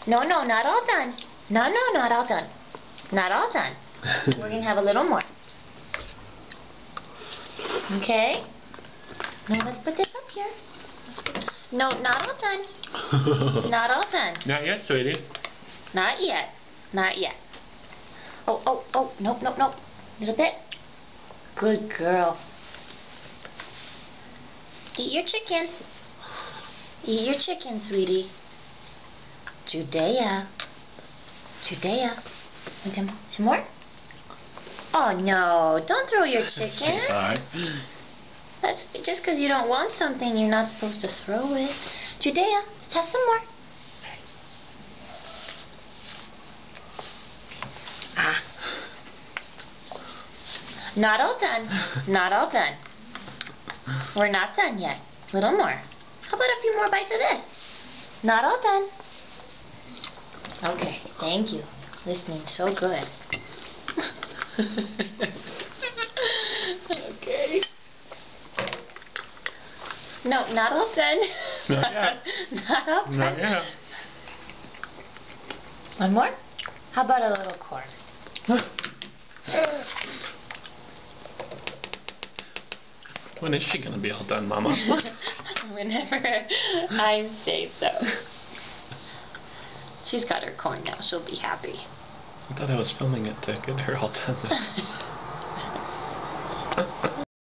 No, no, not all done. No, no, not all done. Not all done. We're going to have a little more. Okay? Now let's put this up here. No, not all done. Not all done. Not yet, sweetie. Not yet. Not yet. Oh, oh, oh. Nope, nope, nope. Little bit. Good girl. Eat your chicken. Eat your chicken, sweetie. Judea. Judea. Want some more? Oh, no. Don't throw your chicken. That's just because you don't want something, you're not supposed to throw it. Judea, let's have some more. Ah. Not all done. Not all done. We're not done yet. A little more. How about a few more bites of this? Not all done. Okay, thank you. Listening so good. Okay. No, not all done. Not yet. Not all done. Not yet. One more? How about a little cord? When is she going to be all done, Mama? Whenever I say so. She's got her corn now. She'll be happy. I thought I was filming it to get her all done.